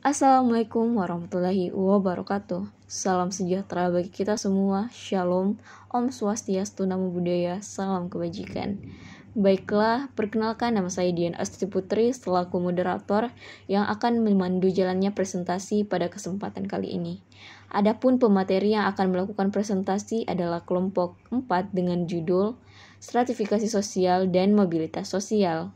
Assalamualaikum warahmatullahi wabarakatuh. Salam sejahtera bagi kita semua. Shalom, Om Swastiastu, Namo Buddhaya, salam kebajikan. Baiklah, perkenalkan nama saya Dian Astuti Putri selaku moderator yang akan memandu jalannya presentasi pada kesempatan kali ini. Adapun pemateri yang akan melakukan presentasi adalah kelompok 4 dengan judul Stratifikasi Sosial dan Mobilitas Sosial.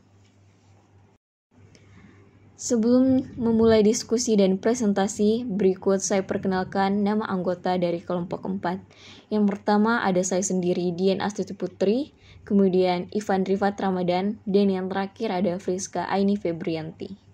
Sebelum memulai diskusi dan presentasi, berikut saya perkenalkan nama anggota dari kelompok 4. Yang pertama ada saya sendiri, Dian Astuti Putri, kemudian Ivan Rifat Ramadan, dan yang terakhir ada Friska Aini Febrianti.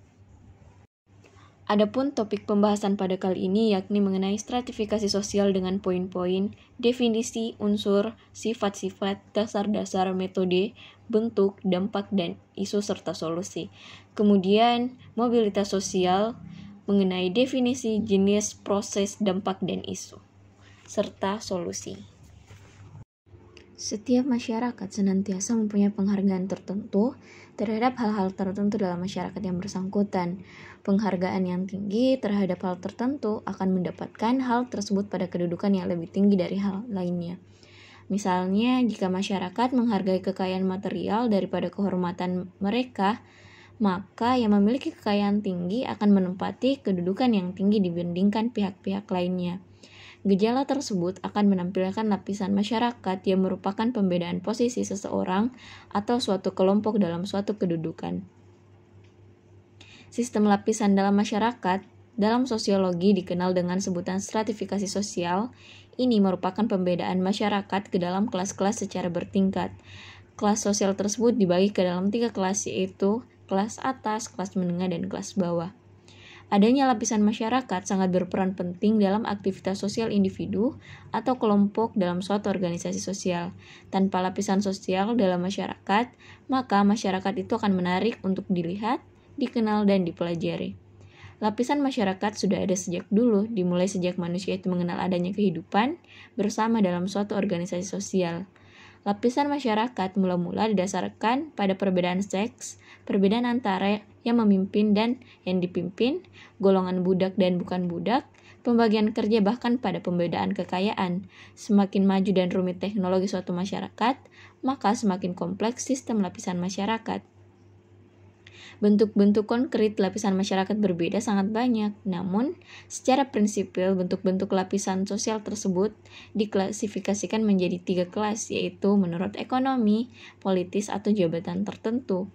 Adapun topik pembahasan pada kali ini yakni mengenai stratifikasi sosial dengan poin-poin, definisi, unsur, sifat-sifat, dasar-dasar, metode, bentuk, dampak, dan isu serta solusi. Kemudian, mobilitas sosial mengenai definisi, jenis, proses, dampak, dan isu, serta solusi. Setiap masyarakat senantiasa mempunyai penghargaan tertentu terhadap hal-hal tertentu dalam masyarakat yang bersangkutan. Penghargaan yang tinggi terhadap hal tertentu akan mendapatkan hal tersebut pada kedudukan yang lebih tinggi dari hal lainnya. Misalnya, jika masyarakat menghargai kekayaan material daripada kehormatan mereka, maka yang memiliki kekayaan tinggi akan menempati kedudukan yang tinggi dibandingkan pihak-pihak lainnya. Gejala tersebut akan menampilkan lapisan masyarakat yang merupakan pembedaan posisi seseorang atau suatu kelompok dalam suatu kedudukan. Sistem lapisan dalam masyarakat dalam sosiologi dikenal dengan sebutan stratifikasi sosial. Ini merupakan pembedaan masyarakat ke dalam kelas-kelas secara bertingkat. Kelas sosial tersebut dibagi ke dalam 3 kelas, yaitu kelas atas, kelas menengah, dan kelas bawah. Adanya lapisan masyarakat sangat berperan penting dalam aktivitas sosial individu atau kelompok dalam suatu organisasi sosial. Tanpa lapisan sosial dalam masyarakat, maka masyarakat itu akan menarik untuk dilihat, dikenal, dan dipelajari. Lapisan masyarakat sudah ada sejak dulu, dimulai sejak manusia itu mengenal adanya kehidupan bersama dalam suatu organisasi sosial. Lapisan masyarakat mula-mula didasarkan pada perbedaan seks, perbedaan antara yang memimpin dan yang dipimpin, golongan budak dan bukan budak, pembagian kerja, bahkan pada pembedaan kekayaan. Semakin maju dan rumit teknologi suatu masyarakat, maka semakin kompleks sistem lapisan masyarakat. Bentuk-bentuk konkret lapisan masyarakat berbeda sangat banyak, namun secara prinsipil bentuk-bentuk lapisan sosial tersebut diklasifikasikan menjadi 3 kelas, yaitu menurut ekonomi, politis, atau jabatan tertentu.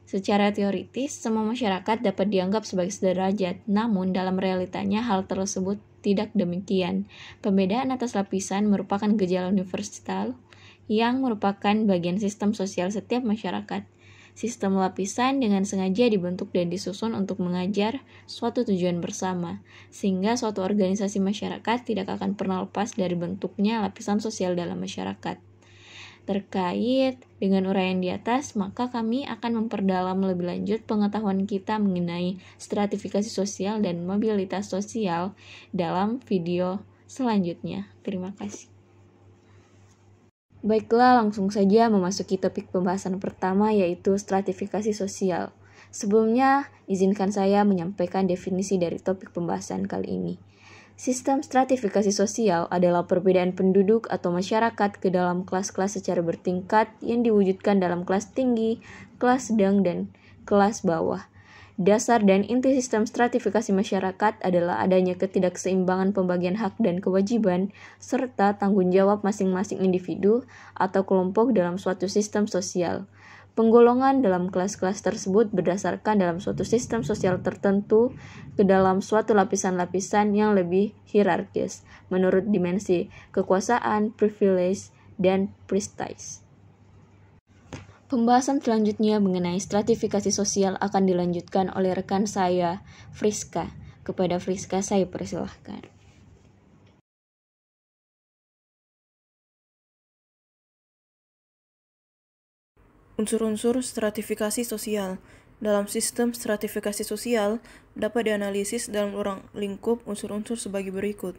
Secara teoritis, semua masyarakat dapat dianggap sebagai sederajat, namun dalam realitanya hal tersebut tidak demikian. Pembedaan atas lapisan merupakan gejala universal yang merupakan bagian sistem sosial setiap masyarakat. Sistem lapisan dengan sengaja dibentuk dan disusun untuk mengajar suatu tujuan bersama, sehingga suatu organisasi masyarakat tidak akan pernah lepas dari bentuknya lapisan sosial dalam masyarakat. Terkait dengan uraian di atas, maka kami akan memperdalam lebih lanjut pengetahuan kita mengenai stratifikasi sosial dan mobilitas sosial dalam video selanjutnya. Terima kasih. Baiklah, langsung saja memasuki topik pembahasan pertama, yaitu stratifikasi sosial. Sebelumnya, izinkan saya menyampaikan definisi dari topik pembahasan kali ini. Sistem stratifikasi sosial adalah perbedaan penduduk atau masyarakat ke dalam kelas-kelas secara bertingkat yang diwujudkan dalam kelas tinggi, kelas sedang, dan kelas bawah. Dasar dan inti sistem stratifikasi masyarakat adalah adanya ketidakseimbangan pembagian hak dan kewajiban, serta tanggung jawab masing-masing individu atau kelompok dalam suatu sistem sosial. Penggolongan dalam kelas-kelas tersebut berdasarkan dalam suatu sistem sosial tertentu ke dalam suatu lapisan-lapisan yang lebih hierarkis, menurut dimensi kekuasaan, privilege, dan prestige. Pembahasan selanjutnya mengenai stratifikasi sosial akan dilanjutkan oleh rekan saya, Friska. Kepada Friska, saya persilahkan. Unsur-unsur stratifikasi sosial. Dalam sistem stratifikasi sosial dapat dianalisis dalam ruang lingkup unsur-unsur sebagai berikut.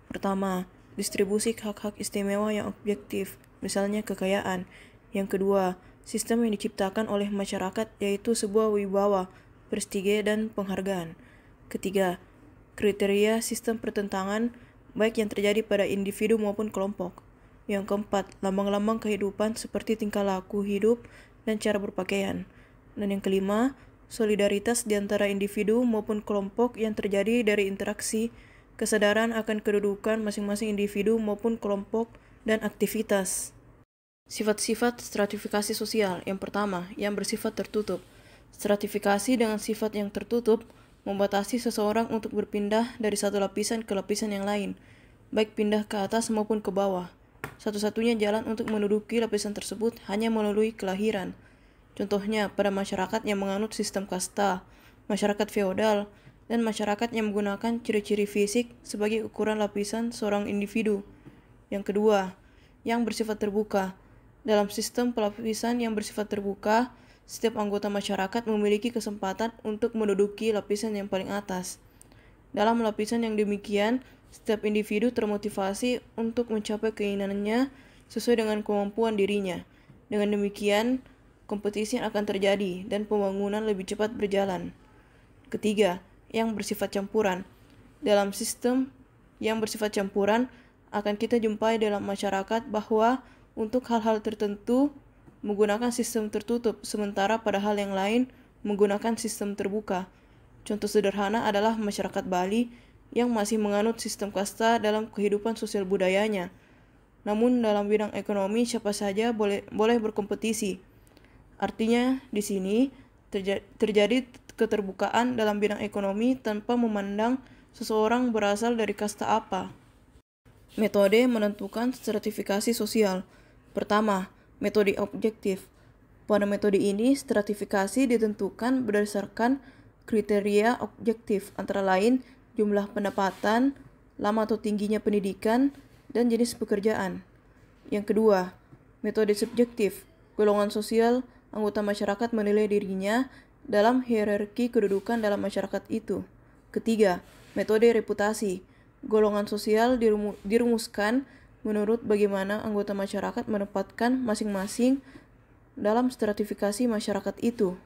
Pertama, distribusi hak-hak istimewa yang objektif, misalnya kekayaan. Yang kedua, sistem yang diciptakan oleh masyarakat, yaitu sebuah wibawa, prestige, dan penghargaan. Ketiga, kriteria sistem pertentangan baik yang terjadi pada individu maupun kelompok. Yang keempat, lambang-lambang kehidupan seperti tingkah laku hidup dan cara berpakaian. Dan yang kelima, solidaritas di antara individu maupun kelompok yang terjadi dari interaksi, kesadaran akan kedudukan masing-masing individu maupun kelompok, dan aktivitas. Sifat-sifat stratifikasi sosial. Yang pertama, yang bersifat tertutup. Stratifikasi dengan sifat yang tertutup membatasi seseorang untuk berpindah dari satu lapisan ke lapisan yang lain, baik pindah ke atas maupun ke bawah. Satu-satunya jalan untuk menduduki lapisan tersebut hanya melalui kelahiran. Contohnya pada masyarakat yang menganut sistem kasta, masyarakat feodal, dan masyarakat yang menggunakan ciri-ciri fisik sebagai ukuran lapisan seorang individu. Yang kedua, yang bersifat terbuka. Dalam sistem pelapisan yang bersifat terbuka, setiap anggota masyarakat memiliki kesempatan untuk menduduki lapisan yang paling atas. Dalam lapisan yang demikian, setiap individu termotivasi untuk mencapai keinginannya sesuai dengan kemampuan dirinya. Dengan demikian, kompetisi akan terjadi dan pembangunan lebih cepat berjalan. Ketiga, yang bersifat campuran. Dalam sistem yang bersifat campuran, akan kita jumpai dalam masyarakat bahwa untuk hal-hal tertentu menggunakan sistem tertutup, sementara pada hal yang lain menggunakan sistem terbuka. Contoh sederhana adalah masyarakat Bali yang masih menganut sistem kasta dalam kehidupan sosial budayanya. Namun dalam bidang ekonomi siapa saja boleh berkompetisi. Artinya di sini terjadi keterbukaan dalam bidang ekonomi tanpa memandang seseorang berasal dari kasta apa. Metode menentukan stratifikasi sosial. Pertama, metode objektif. Pada metode ini, stratifikasi ditentukan berdasarkan kriteria objektif, antara lain jumlah pendapatan, lama atau tingginya pendidikan, dan jenis pekerjaan. Yang kedua, metode subjektif. Golongan sosial anggota masyarakat menilai dirinya dalam hierarki kedudukan dalam masyarakat itu. Ketiga, metode reputasi. Golongan sosial dirumuskan menurut bagaimana anggota masyarakat menempatkan masing-masing dalam stratifikasi masyarakat itu.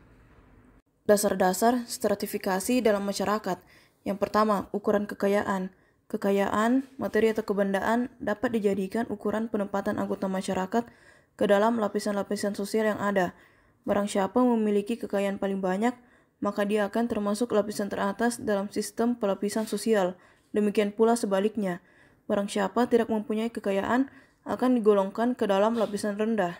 Dasar-dasar stratifikasi dalam masyarakat. Yang pertama, ukuran kekayaan. Kekayaan, materi atau kebendaan dapat dijadikan ukuran penempatan anggota masyarakat ke dalam lapisan-lapisan sosial yang ada. Barang siapa memiliki kekayaan paling banyak, maka dia akan termasuk lapisan teratas dalam sistem pelapisan sosial. Demikian pula sebaliknya. Barang siapa tidak mempunyai kekayaan akan digolongkan ke dalam lapisan rendah.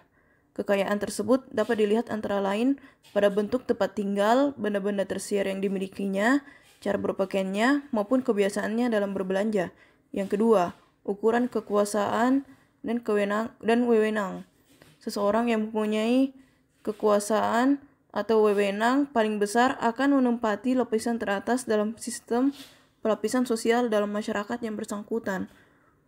Kekayaan tersebut dapat dilihat antara lain pada bentuk tempat tinggal, benda-benda tersier yang dimilikinya, cara berpakaiannya, maupun kebiasaannya dalam berbelanja. Yang kedua, ukuran kekuasaan dan wewenang. Seseorang yang mempunyai kekuasaan atau wewenang paling besar akan menempati lapisan teratas dalam sistem pelapisan sosial dalam masyarakat yang bersangkutan.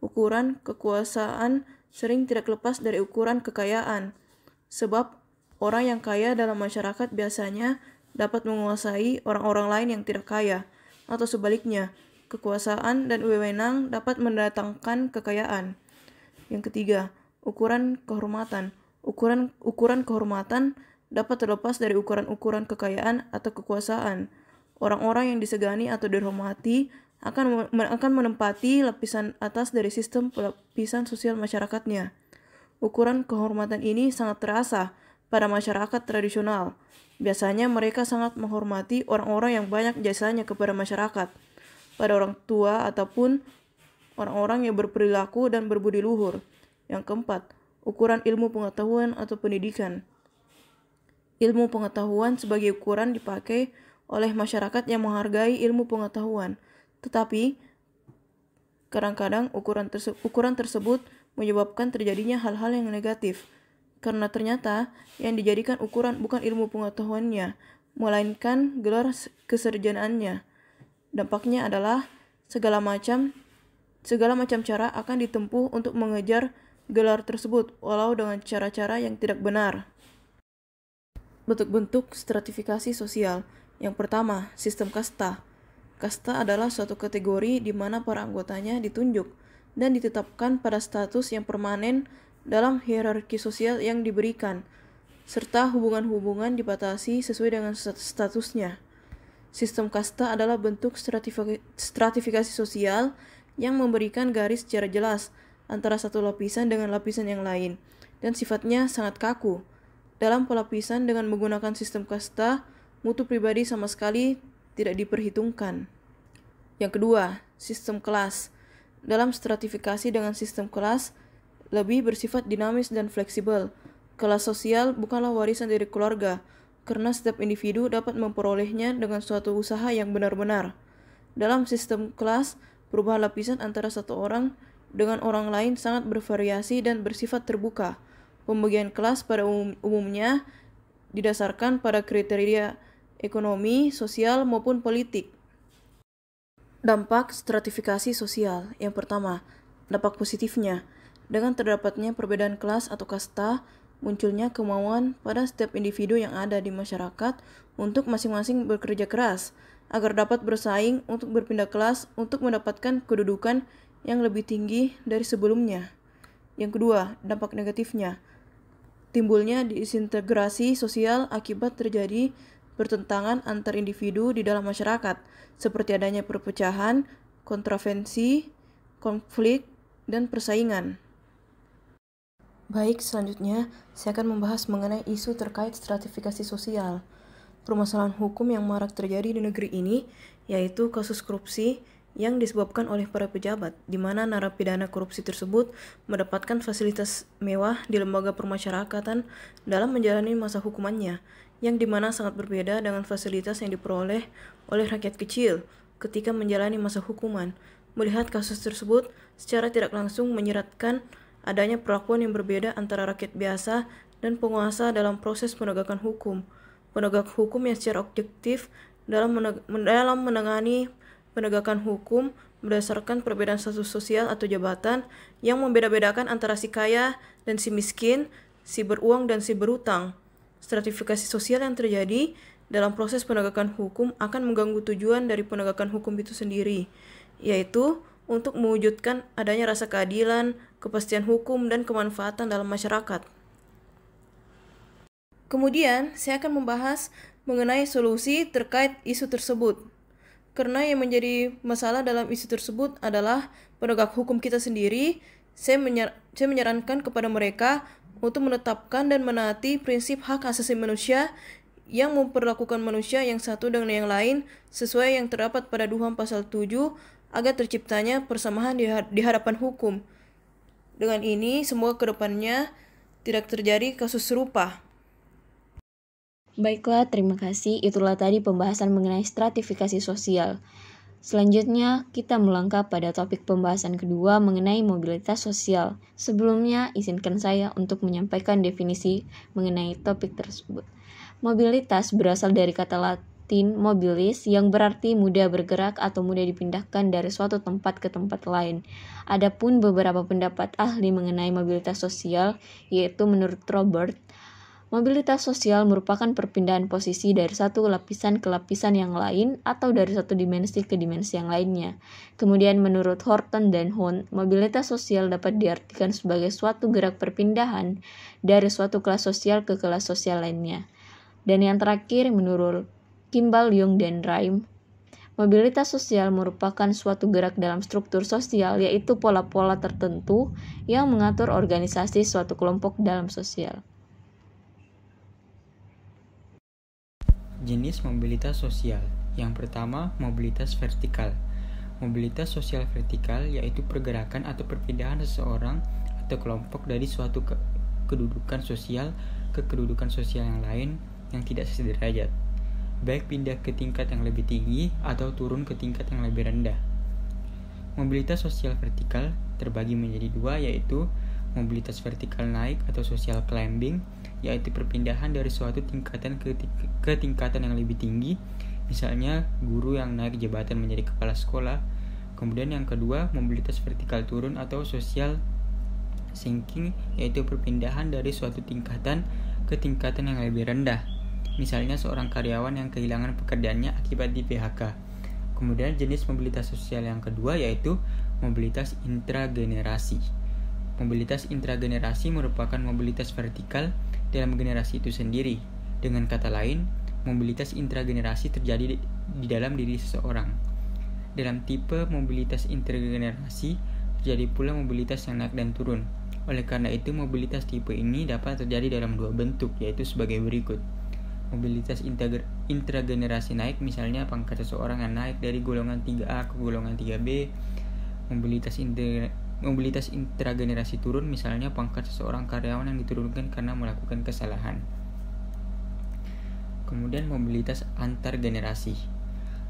Ukuran kekuasaan sering tidak lepas dari ukuran kekayaan, sebab orang yang kaya dalam masyarakat biasanya dapat menguasai orang-orang lain yang tidak kaya, atau sebaliknya, kekuasaan dan wewenang dapat mendatangkan kekayaan. Yang ketiga, ukuran kehormatan. Ukuran kehormatan dapat terlepas dari ukuran-ukuran kekayaan atau kekuasaan. Orang-orang yang disegani atau dihormati akan menempati lapisan atas dari sistem pelapisan sosial masyarakatnya. Ukuran kehormatan ini sangat terasa pada masyarakat tradisional. Biasanya mereka sangat menghormati orang-orang yang banyak jasanya kepada masyarakat, pada orang tua ataupun orang-orang yang berperilaku dan berbudi luhur. Yang keempat, ukuran ilmu pengetahuan atau pendidikan. Ilmu pengetahuan sebagai ukuran dipakai oleh masyarakat yang menghargai ilmu pengetahuan, tetapi kadang-kadang ukuran tersebut menyebabkan terjadinya hal-hal yang negatif, karena ternyata yang dijadikan ukuran bukan ilmu pengetahuannya, melainkan gelar kesarjanaannya. Dampaknya adalah segala macam cara akan ditempuh untuk mengejar gelar tersebut, walau dengan cara-cara yang tidak benar. Bentuk-bentuk stratifikasi sosial. Yang pertama, sistem kasta. Kasta adalah suatu kategori di mana para anggotanya ditunjuk dan ditetapkan pada status yang permanen dalam hierarki sosial yang diberikan, serta hubungan-hubungan dibatasi sesuai dengan statusnya. Sistem kasta adalah bentuk stratifikasi sosial yang memberikan garis secara jelas antara satu lapisan dengan lapisan yang lain, dan sifatnya sangat kaku. Dalam pelapisan dengan menggunakan sistem kasta, mutu pribadi sama sekali tidak diperhitungkan. Yang kedua, sistem kelas. Dalam stratifikasi dengan sistem kelas, lebih bersifat dinamis dan fleksibel. Kelas sosial bukanlah warisan dari keluarga, karena setiap individu dapat memperolehnya dengan suatu usaha yang benar-benar. Dalam sistem kelas, perubahan lapisan antara satu orang dengan orang lain sangat bervariasi dan bersifat terbuka. Pembagian kelas pada umumnya didasarkan pada kriteria ekonomi, sosial, maupun politik. Dampak stratifikasi sosial. Yang pertama, dampak positifnya. Dengan terdapatnya perbedaan kelas atau kasta, munculnya kemauan pada setiap individu yang ada di masyarakat untuk masing-masing bekerja keras agar dapat bersaing untuk berpindah kelas untuk mendapatkan kedudukan yang lebih tinggi dari sebelumnya. Yang kedua, dampak negatifnya. Timbulnya disintegrasi sosial akibat terjadi pertentangan antar individu di dalam masyarakat, seperti adanya perpecahan, kontroversi, konflik, dan persaingan. Baik, selanjutnya saya akan membahas mengenai isu terkait stratifikasi sosial. Permasalahan hukum yang marak terjadi di negeri ini yaitu kasus korupsi yang disebabkan oleh para pejabat, di mana narapidana korupsi tersebut mendapatkan fasilitas mewah di lembaga permasyarakatan dalam menjalani masa hukumannya, yang dimana sangat berbeda dengan fasilitas yang diperoleh oleh rakyat kecil ketika menjalani masa hukuman. Melihat kasus tersebut secara tidak langsung menyeratkan adanya perlakuan yang berbeda antara rakyat biasa dan penguasa dalam proses penegakan hukum. Penegak hukum yang secara objektif dalam menangani penegakan hukum berdasarkan perbedaan status sosial atau jabatan yang membeda-bedakan antara si kaya dan si miskin, si beruang dan si berutang. Stratifikasi sosial yang terjadi dalam proses penegakan hukum akan mengganggu tujuan dari penegakan hukum itu sendiri, yaitu untuk mewujudkan adanya rasa keadilan, kepastian hukum, dan kemanfaatan dalam masyarakat. Kemudian, saya akan membahas mengenai solusi terkait isu tersebut. Karena yang menjadi masalah dalam isu tersebut adalah penegak hukum kita sendiri, saya menyarankan kepada mereka untuk menetapkan dan menaati prinsip hak asasi manusia yang memperlakukan manusia yang satu dengan yang lain sesuai yang terdapat pada DUHAM pasal 7 agar terciptanya persamaan di hadapan hukum. Dengan ini, semoga kedepannya tidak terjadi kasus serupa. Baiklah, terima kasih. Itulah tadi pembahasan mengenai stratifikasi sosial. Selanjutnya, kita melangkah pada topik pembahasan kedua mengenai mobilitas sosial. Sebelumnya, izinkan saya untuk menyampaikan definisi mengenai topik tersebut. Mobilitas berasal dari kata Latin mobilis yang berarti mudah bergerak atau mudah dipindahkan dari suatu tempat ke tempat lain. Adapun beberapa pendapat ahli mengenai mobilitas sosial, yaitu menurut Robert, mobilitas sosial merupakan perpindahan posisi dari satu lapisan ke lapisan yang lain atau dari satu dimensi ke dimensi yang lainnya. Kemudian menurut Horton dan Hunt, mobilitas sosial dapat diartikan sebagai suatu gerak perpindahan dari suatu kelas sosial ke kelas sosial lainnya. Dan yang terakhir menurut Kimball, Young, dan Rime, mobilitas sosial merupakan suatu gerak dalam struktur sosial, yaitu pola-pola tertentu yang mengatur organisasi suatu kelompok dalam sosial. Jenis mobilitas sosial. Yang pertama, mobilitas vertikal. Mobilitas sosial vertikal yaitu pergerakan atau perpindahan seseorang atau kelompok dari suatu kedudukan sosial ke kedudukan sosial yang lain yang tidak sederajat, baik pindah ke tingkat yang lebih tinggi atau turun ke tingkat yang lebih rendah. Mobilitas sosial vertikal terbagi menjadi dua, yaitu mobilitas vertikal naik atau social climbing, yaitu perpindahan dari suatu tingkatan ke tingkatan yang lebih tinggi, misalnya guru yang naik jabatan menjadi kepala sekolah. Kemudian yang kedua, mobilitas vertikal turun atau social sinking, yaitu perpindahan dari suatu tingkatan ke tingkatan yang lebih rendah, misalnya seorang karyawan yang kehilangan pekerjaannya akibat di PHK. Kemudian jenis mobilitas sosial yang kedua yaitu mobilitas intragenerasi. Mobilitas intragenerasi merupakan mobilitas vertikal dalam generasi itu sendiri. Dengan kata lain, Mobilitas intragenerasi terjadi di dalam diri seseorang. Dalam tipe mobilitas intergenerasi, terjadi pula mobilitas yang naik dan turun. Oleh karena itu, mobilitas tipe ini dapat terjadi dalam dua bentuk, yaitu sebagai berikut. Mobilitas intragenerasi naik, misalnya pangkat seseorang yang naik dari golongan 3A ke golongan 3B. Mobilitas intragenerasi turun, misalnya pangkat seseorang karyawan yang diturunkan karena melakukan kesalahan. Kemudian mobilitas antargenerasi.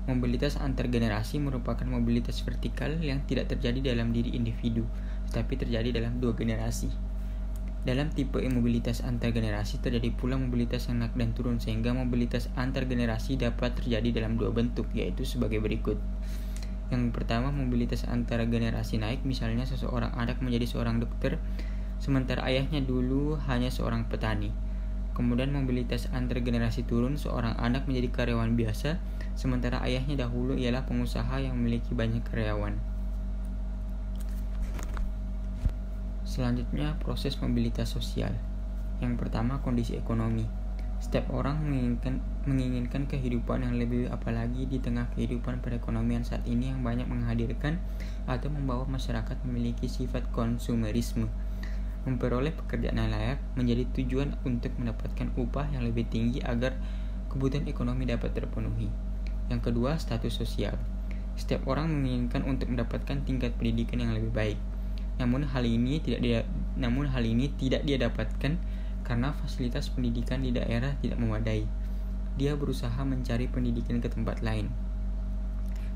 Mobilitas antargenerasi merupakan mobilitas vertikal yang tidak terjadi dalam diri individu, tetapi terjadi dalam dua generasi. Dalam tipe mobilitas antargenerasi terjadi pula mobilitas yang naik dan turun, sehingga mobilitas antargenerasi dapat terjadi dalam dua bentuk, yaitu sebagai berikut. Yang pertama, mobilitas antargenerasi naik, misalnya seseorang anak menjadi seorang dokter, sementara ayahnya dulu hanya seorang petani. Kemudian mobilitas antargenerasi turun, seorang anak menjadi karyawan biasa, sementara ayahnya dahulu ialah pengusaha yang memiliki banyak karyawan. Selanjutnya, proses mobilitas sosial. Yang pertama, kondisi ekonomi. Setiap orang menginginkan kehidupan yang lebih, apalagi di tengah kehidupan perekonomian saat ini yang banyak menghadirkan atau membawa masyarakat memiliki sifat konsumerisme. Memperoleh pekerjaan yang layak menjadi tujuan untuk mendapatkan upah yang lebih tinggi agar kebutuhan ekonomi dapat terpenuhi. Yang kedua, status sosial. Setiap orang menginginkan untuk mendapatkan tingkat pendidikan yang lebih baik. Namun hal ini tidak dia dapatkan karena fasilitas pendidikan di daerah tidak memadai. Dia berusaha mencari pendidikan ke tempat lain.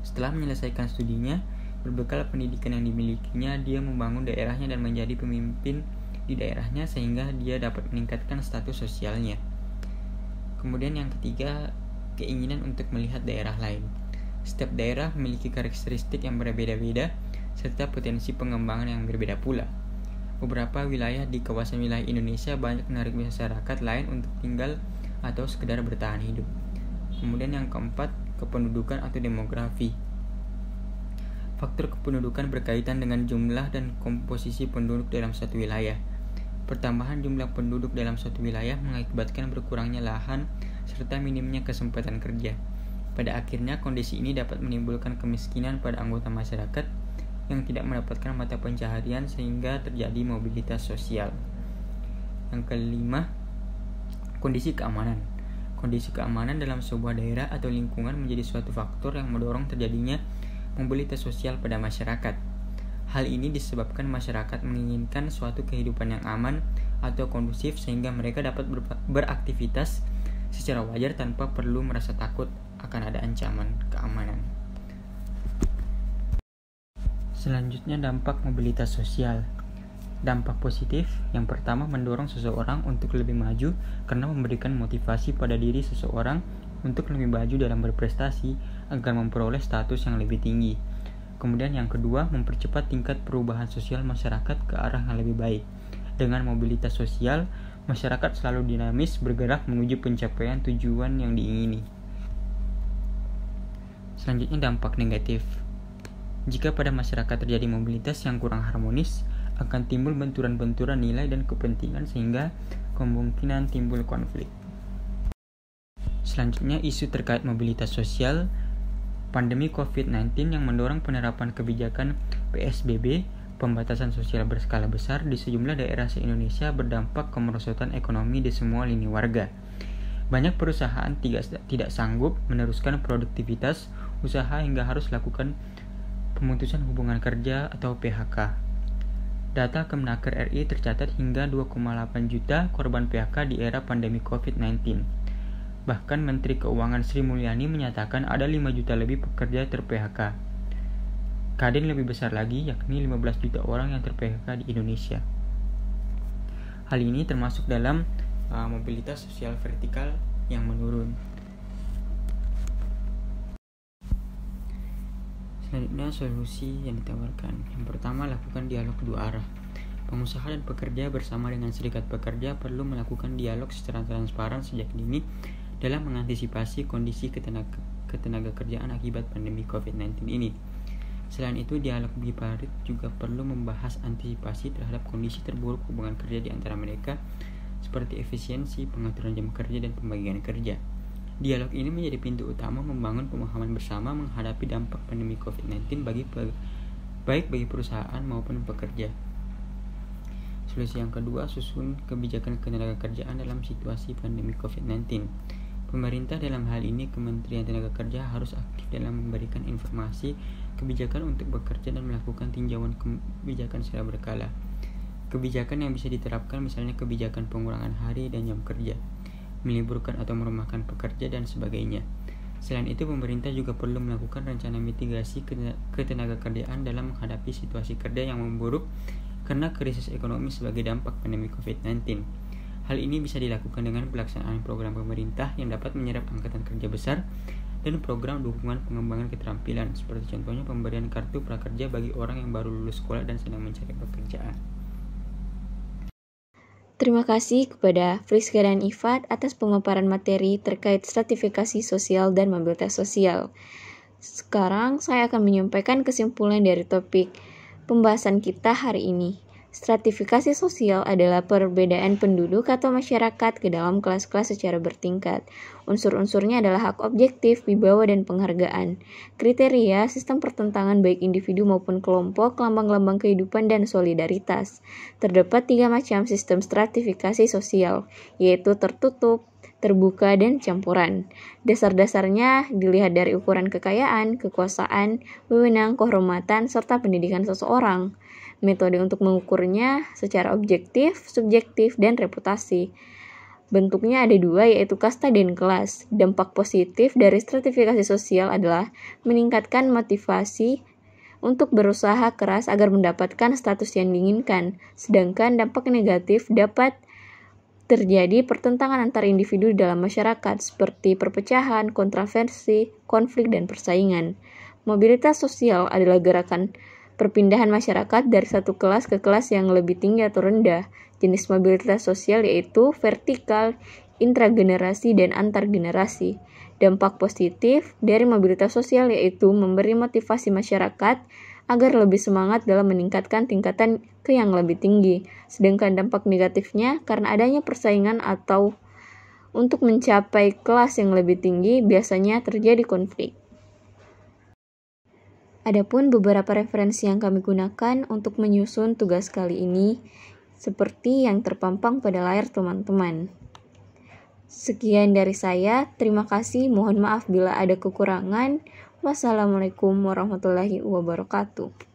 Setelah menyelesaikan studinya, berbekal pendidikan yang dimilikinya, dia membangun daerahnya dan menjadi pemimpin di daerahnya sehingga dia dapat meningkatkan status sosialnya. Kemudian yang ketiga, keinginan untuk melihat daerah lain. Setiap daerah memiliki karakteristik yang berbeda-beda serta potensi pengembangan yang berbeda pula. Beberapa wilayah di kawasan wilayah Indonesia banyak menarik masyarakat lain untuk tinggal atau sekedar bertahan hidup. Kemudian yang keempat, kependudukan atau demografi. Faktor kependudukan berkaitan dengan jumlah dan komposisi penduduk dalam suatu wilayah. Pertambahan jumlah penduduk dalam suatu wilayah mengakibatkan berkurangnya lahan serta minimnya kesempatan kerja. Pada akhirnya, kondisi ini dapat menimbulkan kemiskinan pada anggota masyarakat yang tidak mendapatkan mata pencaharian sehingga terjadi mobilitas sosial. Yang kelima, kondisi keamanan. Kondisi keamanan dalam sebuah daerah atau lingkungan menjadi suatu faktor yang mendorong terjadinya mobilitas sosial pada masyarakat. Hal ini disebabkan masyarakat menginginkan suatu kehidupan yang aman atau kondusif sehingga mereka dapat beraktivitas secara wajar tanpa perlu merasa takut akan ada ancaman keamanan. Selanjutnya, dampak mobilitas sosial. Dampak positif yang pertama mendorong seseorang untuk lebih maju karena memberikan motivasi pada diri seseorang untuk lebih maju dalam berprestasi agar memperoleh status yang lebih tinggi. Kemudian yang kedua, mempercepat tingkat perubahan sosial masyarakat ke arah yang lebih baik. Dengan mobilitas sosial, masyarakat selalu dinamis bergerak menuju pencapaian tujuan yang diingini. Selanjutnya, dampak negatif. Jika pada masyarakat terjadi mobilitas yang kurang harmonis, akan timbul benturan-benturan nilai dan kepentingan sehingga kemungkinan timbul konflik. Selanjutnya, isu terkait mobilitas sosial. Pandemi COVID-19 yang mendorong penerapan kebijakan PSBB, pembatasan sosial berskala besar di sejumlah daerah se-Indonesia berdampak kemerosotan ekonomi di semua lini warga. Banyak perusahaan tidak sanggup meneruskan produktivitas usaha hingga harus lakukan pemutusan hubungan kerja atau PHK. Data Kemenaker RI tercatat hingga 2,8 juta korban PHK di era pandemi COVID-19. Bahkan Menteri Keuangan Sri Mulyani menyatakan ada 5 juta lebih pekerja ter-PHK. Kadin lebih besar lagi, yakni 15 juta orang yang ter-PHK di Indonesia. Hal ini termasuk dalam mobilitas sosial vertikal yang menurun. Selanjutnya, solusi yang ditawarkan. Yang pertama, lakukan dialog kedua arah. Pengusaha dan pekerja bersama dengan serikat pekerja perlu melakukan dialog secara transparan sejak dini dalam mengantisipasi kondisi ketenaga kerjaan akibat pandemi COVID-19 ini. Selain itu, dialog bipartit juga perlu membahas antisipasi terhadap kondisi terburuk hubungan kerja di antara mereka, seperti efisiensi, pengaturan jam kerja, dan pembagian kerja. Dialog ini menjadi pintu utama membangun pemahaman bersama menghadapi dampak pandemi COVID-19 baik bagi perusahaan maupun pekerja. Solusi yang kedua, susun kebijakan ketenagakerjaan dalam situasi pandemi COVID-19. Pemerintah, dalam hal ini Kementerian Tenagakerja, harus aktif dalam memberikan informasi kebijakan untuk bekerja dan melakukan tinjauan kebijakan secara berkala. Kebijakan yang bisa diterapkan misalnya kebijakan pengurangan hari dan jam kerja, meliburkan atau merumahkan pekerja, dan sebagainya. Selain itu, pemerintah juga perlu melakukan rencana mitigasi ketenagakerjaan dalam menghadapi situasi kerja yang memburuk karena krisis ekonomi sebagai dampak pandemi COVID-19. Hal ini bisa dilakukan dengan pelaksanaan program pemerintah yang dapat menyerap angkatan kerja besar dan program dukungan pengembangan keterampilan, seperti contohnya pemberian kartu prakerja bagi orang yang baru lulus sekolah dan sedang mencari pekerjaan. Terima kasih kepada Friska dan Ifat atas pemaparan materi terkait stratifikasi sosial dan mobilitas sosial. Sekarang saya akan menyampaikan kesimpulan dari topik pembahasan kita hari ini. Stratifikasi sosial adalah perbedaan penduduk atau masyarakat ke dalam kelas-kelas secara bertingkat. Unsur-unsurnya adalah hak objektif, wibawa, dan penghargaan. Kriteria, sistem pertentangan baik individu maupun kelompok, lambang-lambang kehidupan, dan solidaritas. Terdapat 3 macam sistem stratifikasi sosial, yaitu tertutup, terbuka, dan campuran. Dasar-dasarnya dilihat dari ukuran kekayaan, kekuasaan, wewenang, kehormatan, serta pendidikan seseorang. Metode untuk mengukurnya secara objektif, subjektif, dan reputasi. Bentuknya ada 2, yaitu kasta dan kelas. Dampak positif dari stratifikasi sosial adalah meningkatkan motivasi untuk berusaha keras agar mendapatkan status yang diinginkan. Sedangkan dampak negatif dapat terjadi pertentangan antar individu dalam masyarakat, seperti perpecahan, kontroversi, konflik, dan persaingan. Mobilitas sosial adalah gerakan perpindahan masyarakat dari satu kelas ke kelas yang lebih tinggi atau rendah. Jenis mobilitas sosial yaitu vertikal, intragenerasi, dan antargenerasi. Dampak positif dari mobilitas sosial yaitu memberi motivasi masyarakat agar lebih semangat dalam meningkatkan tingkatan ke yang lebih tinggi. Sedangkan dampak negatifnya karena adanya persaingan atau untuk mencapai kelas yang lebih tinggi biasanya terjadi konflik. Adapun beberapa referensi yang kami gunakan untuk menyusun tugas kali ini seperti yang terpampang pada layar teman-teman. Sekian dari saya, terima kasih, mohon maaf bila ada kekurangan. Wassalamualaikum warahmatullahi wabarakatuh.